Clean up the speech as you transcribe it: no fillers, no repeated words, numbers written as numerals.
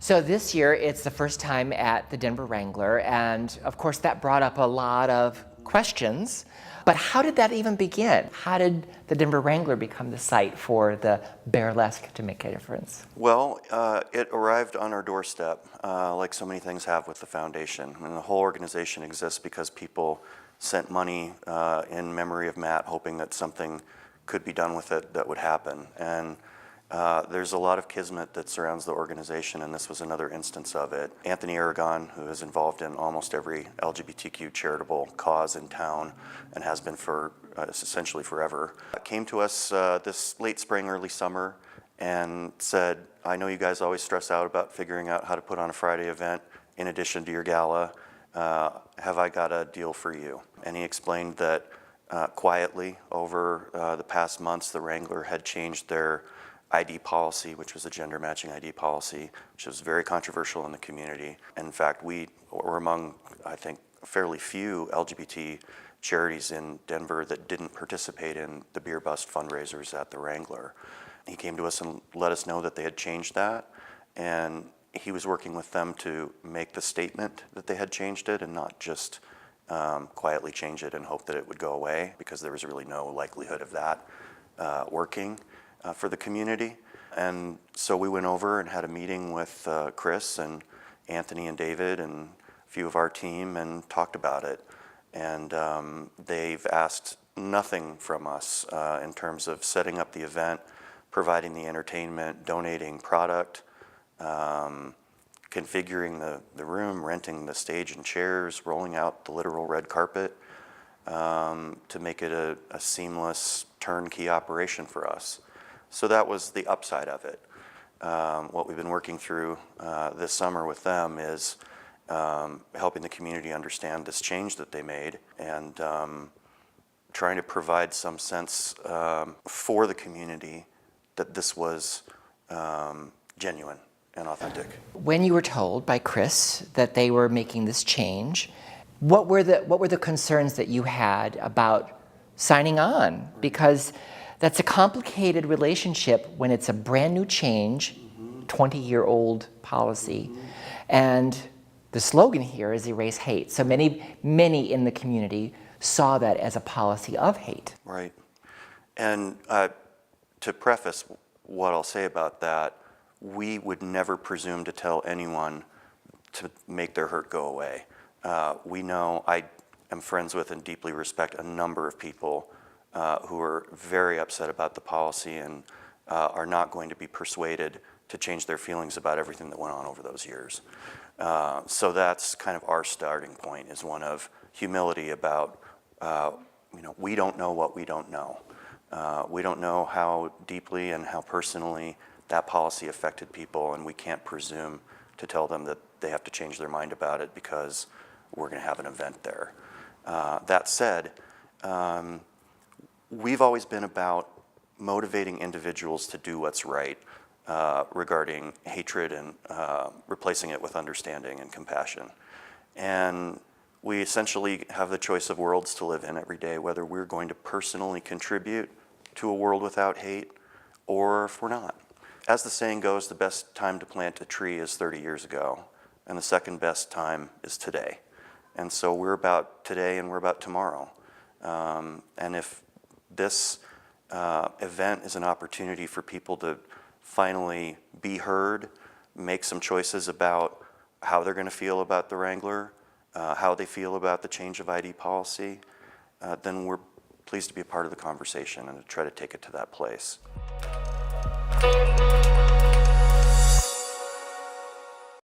So this year, it's the first time at the Denver Wrangler, and of course that brought up a lot of questions. But how did that even begin? How did the Denver Wrangler become the site for the burlesque to make a difference? Well, it arrived on our doorstep, like so many things have with the foundation. And the whole organization exists because people sent money in memory of Matt, hoping that something could be done with it that would happen. And there's a lot of kismet that surrounds the organization, and this was another instance of it. Anthony Aragon, who is involved in almost every LGBTQ charitable cause in town and has been for essentially forever, came to us this late spring, early summer, and said, I know you guys always stress out about figuring out how to put on a Friday event in addition to your gala. Have I got a deal for you? And he explained that quietly over the past months, the Wrangler had changed their ID policy, which was a gender matching ID policy, which was very controversial in the community. In fact, we were among, I think, fairly few LGBT charities in Denver that didn't participate in the beer bust fundraisers at the Wrangler. He came to us and let us know that they had changed that, and he was working with them to make the statement that they had changed it and not just quietly change it and hope that it would go away, because there was really no likelihood of that working for the community. And so we went over and had a meeting with Chris and Anthony and David and a few of our team and talked about it. And they've asked nothing from us in terms of setting up the event, providing the entertainment, donating product, configuring the room, renting the stage and chairs, rolling out the literal red carpet to make it a seamless turnkey operation for us. So that was the upside of it. What we've been working through this summer with them is helping the community understand this change that they made and trying to provide some sense for the community that this was genuine and authentic. When you were told by Chris that they were making this change, what were the concerns that you had about signing on? Because that's a complicated relationship when it's a brand new change, 20-year-old policy, and the slogan here is erase hate. So many in the community saw that as a policy of hate. Right. And to preface what I'll say about that, we would never presume to tell anyone to make their hurt go away. We know, I am friends with and deeply respect a number of people who are very upset about the policy and are not going to be persuaded to change their feelings about everything that went on over those years. So that's kind of our starting point, is one of humility about, we don't know what we don't know. We don't know how deeply and how personally that policy affected people, and we can't presume to tell them that they have to change their mind about it because we're going to have an event there. That said, we've always been about motivating individuals to do what's right regarding hatred and replacing it with understanding and compassion. And we essentially have the choice of worlds to live in every day, whether we're going to personally contribute to a world without hate or if we're not. As the saying goes, the best time to plant a tree is 30 years ago, and the second best time is today. And so we're about today and we're about tomorrow. And if this event is an opportunity for people to finally be heard, make some choices about how they're going to feel about the Wrangler, how they feel about the change of ID policy, then we're pleased to be a part of the conversation and to try to take it to that place.